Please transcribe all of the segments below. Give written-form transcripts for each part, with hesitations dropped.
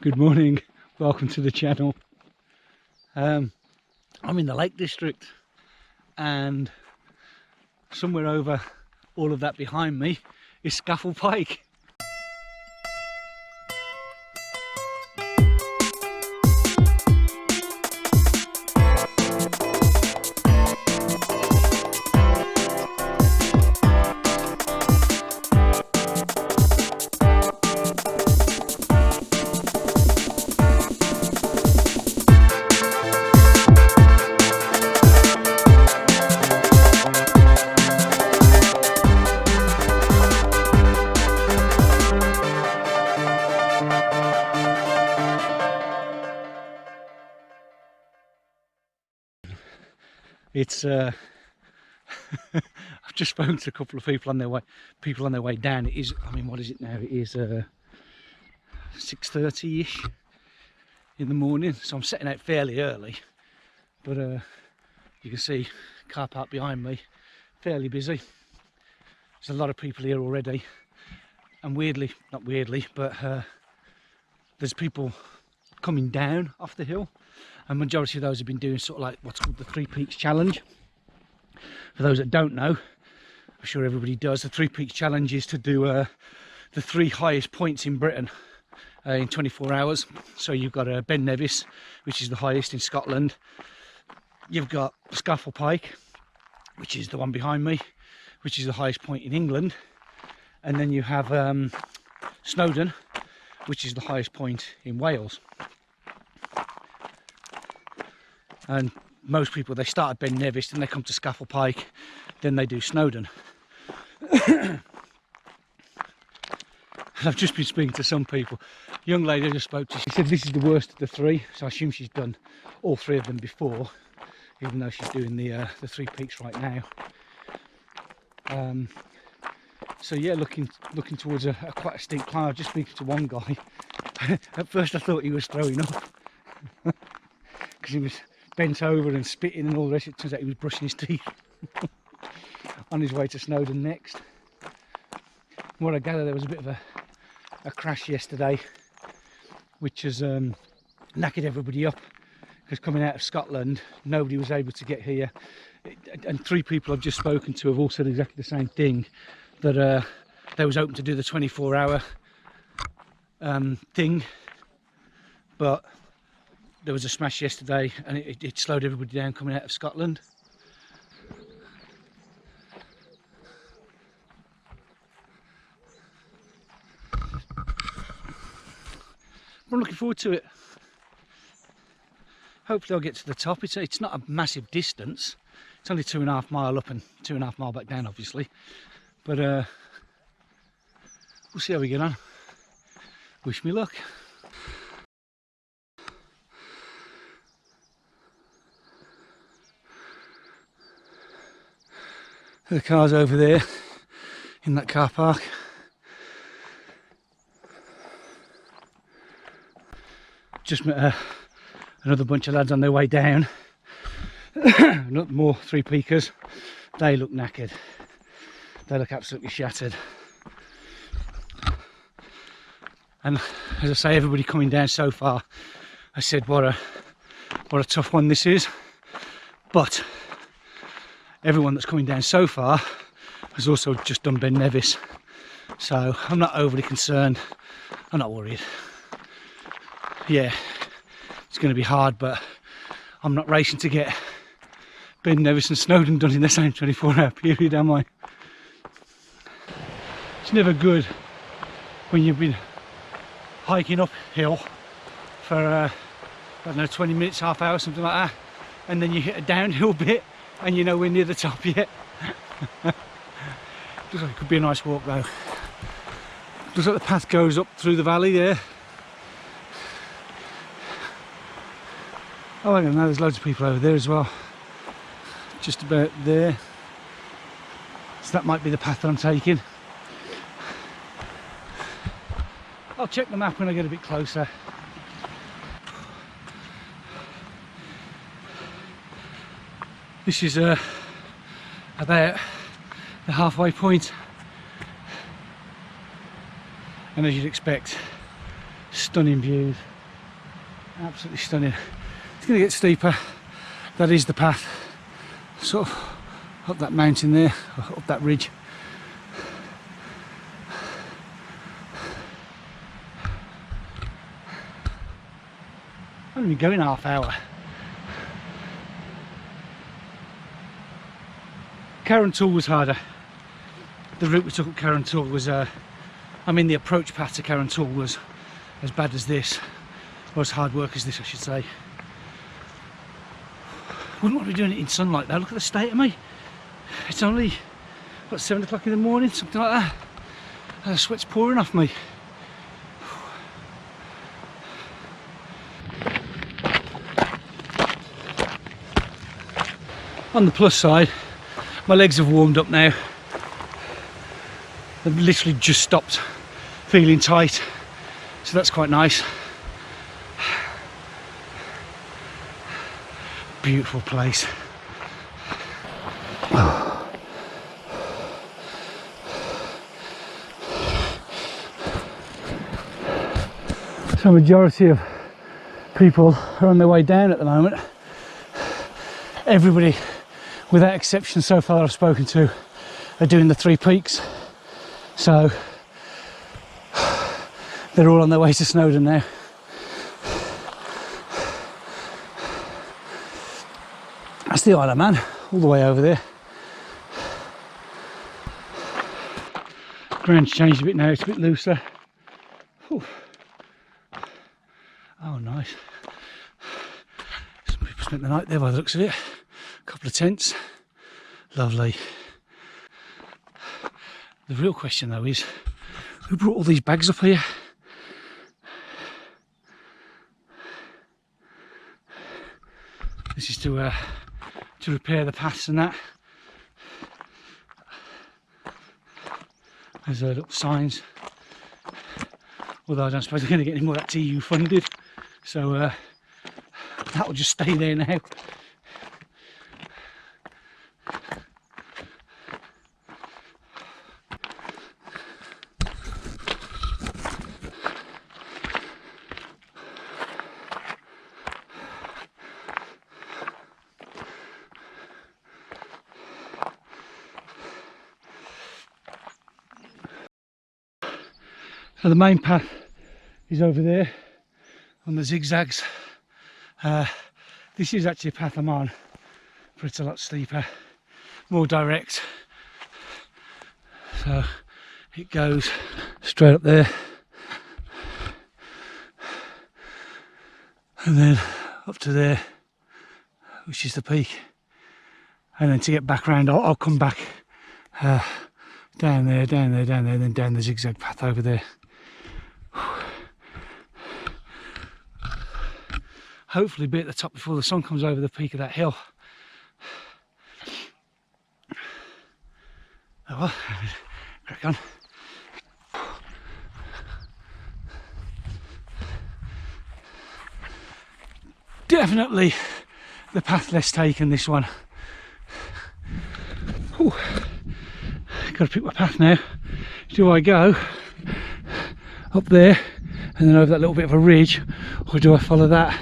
Good morning, welcome to the channel. I'm in the Lake District, and somewhere over all of that behind me is Scafell Pike. It's I've just spoken to a couple of people on their way down. It is, I mean, what is it now? It is 6:30ish in the morning, so I'm setting out fairly early, but you can see car park behind me, fairly busy. There's a lot of people here already, and not weirdly, but there's people coming down off the hill. And majority of those have been doing sort of like what's called the 3 Peaks Challenge. For those that don't know, I'm sure everybody does, the 3 Peaks Challenge is to do the 3 highest points in Britain in 24 hours. So you've got Ben Nevis, which is the highest in Scotland. You've got Scafell Pike, which is the one behind me, which is the highest point in England. And then you have Snowdon, which is the highest point in Wales. And most people, they start at Ben Nevis, then they come to Scafell Pike, then they do Snowdon. I've just been speaking to some people. A young lady I just spoke to, she said this is the worst of the 3, so I assume she's done all 3 of them before, even though she's doing the 3 Peaks right now. So yeah, looking towards quite a steep climb. I was just speaking to one guy. At first I thought he was throwing up because he was bent over and spitting and all the rest. It turns out he was brushing his teeth on his way to Snowdon next. From what I gather, there was a bit of a crash yesterday, which has knackered everybody up, because coming out of Scotland, nobody was able to get here. And 3 people I've just spoken to have all said exactly the same thing, that they was open to do the 24-hour thing, but there was a smash yesterday and it slowed everybody down coming out of Scotland. I'm looking forward to it. Hopefully I'll get to the top. It's not a massive distance. It's only 2.5 mile up and 2.5 mile back down, obviously. But we'll see how we get on. Wish me luck. The car's over there in that car park. Just met another bunch of lads on their way down. More 3 Peakers. They look knackered. They look absolutely shattered. And as I say, everybody coming down so far, I said what a tough one this is. But everyone that's coming down so far has also just done Ben Nevis, so I'm not overly concerned. I'm not worried. Yeah, it's going to be hard, but I'm not racing to get Ben Nevis and Snowdon done in the same 24-hour period, am I? It's never good when you've been hiking uphill for I don't know, 20 minutes, half hour, something like that, and then you hit a downhill bit and you're nowhere near the top yet. Looks like it could be a nice walk though. Looks like the path goes up through the valley there. Oh, I don't know, there's loads of people over there as well. Just about there. So that might be the path that I'm taking. I'll check the map when I get a bit closer. This is about the halfway point, and as you'd expect, Stunning views, absolutely stunning. It's going to get steeper. That is the path, sort of up that mountain there, up that ridge. I'm only going half hour. Carrontoul was harder. The route we took up Carrontoul was, I mean the approach path to Carrontoul was as bad as this, or as hard work as this I should say. Wouldn't want to be doing it in sunlight though, look at the state of me. It's only, what, 7 o'clock in the morning, something like that. And the sweat's pouring off me. On the plus side, my legs have warmed up now. They've literally just stopped feeling tight, so that's quite nice. Beautiful place. So majority of people are on their way down at the moment. Everybody, without exception so far that I've spoken to, are doing the 3 peaks. So they're all on their way to Snowdon now. That's the Isle of Man, all the way over there. Ground's changed a bit now, it's a bit looser. Whew. Oh nice. Some people spent the night there by the looks of it. A couple of tents. Lovely. The real question though is, who brought all these bags up here? This is to repair the paths and that. There's little signs. Although I don't suppose they're going to get any more of that TU funded. So that will just stay there now. So the main path is over there on the zigzags. This is actually a path I'm on, but it's a lot steeper, more direct. So it goes straight up there and then up to there, which is the peak. And then to get back round, I'll come back down there, and then down the zigzag path over there. Hopefully be at the top before the sun comes over the peak of that hill. Oh well, crack on. Definitely the path less taken, this one. Ooh. Gotta pick my path now. Do I go up there and then over that little bit of a ridge, or do I follow that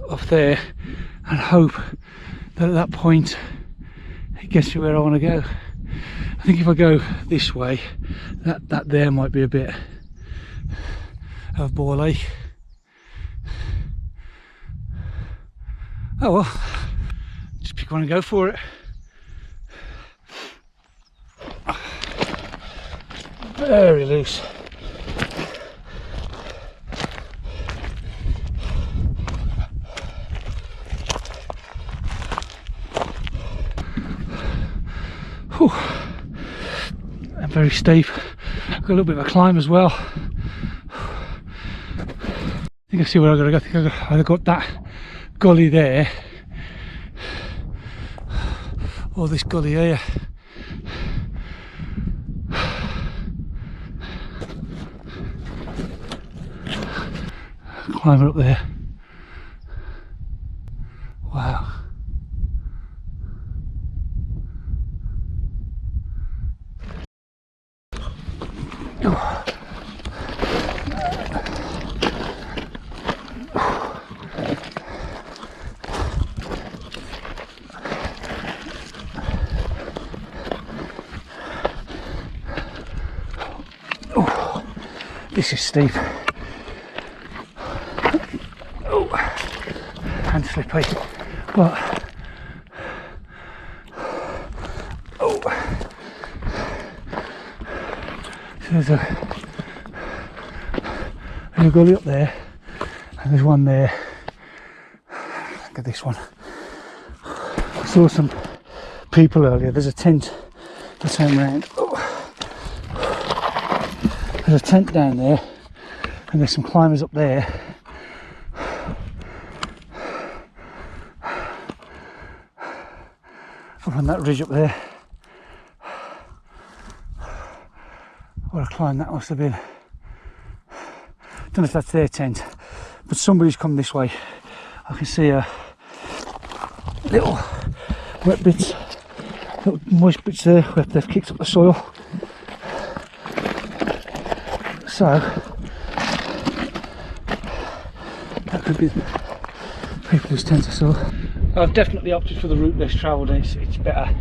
up there and hope that at that point it gets me where I want to go? I think if I go this way, that there might be a bit of bore lake. Oh well, just pick one and go for it. Very loose. Whew. And very steep. Got a little bit of a climb as well. I think I see where I've got to go. I think I've got that gully there, or this gully here. Climbing up there. Wow. this is steep. Oh, and slippy. But oh, so there's a gully up there, and there's one there. Look at this one. I saw some people earlier. There's a tent to turn around. Oh. There's a tent down there, and there's some climbers up there. Up on that ridge up there. Where I climbed, that must have been. Don't know if that's their tent, but somebody's come this way. I can see little wet bits, little moist bits there where they've kicked up the soil. So that could be people whose tents I saw. I've definitely opted for the route less travelled, and it's better.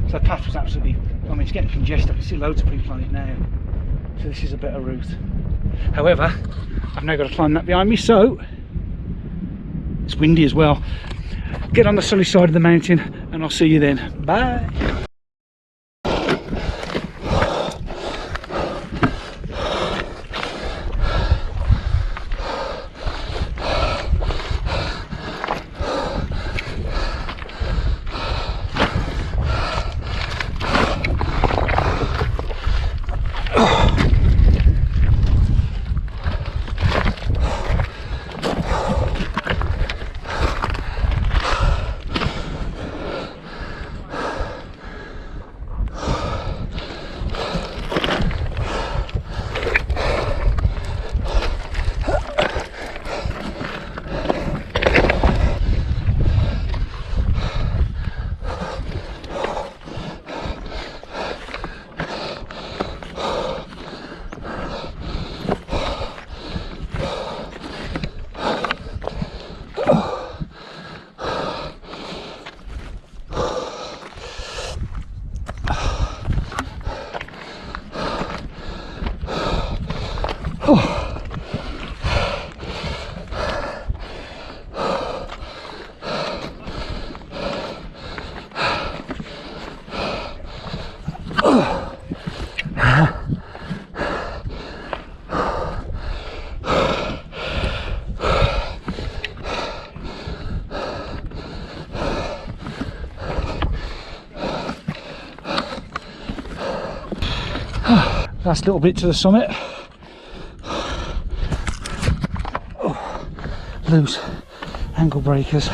So the path was absolutely, I mean, it's getting congested. I can see loads of people on it now. So this is a better route. However, I've now got to climb that behind me, so it's windy as well. Get on the sunny side of the mountain, and I'll see you then. Bye. Last little bit to the summit. Oh, loose ankle breakers.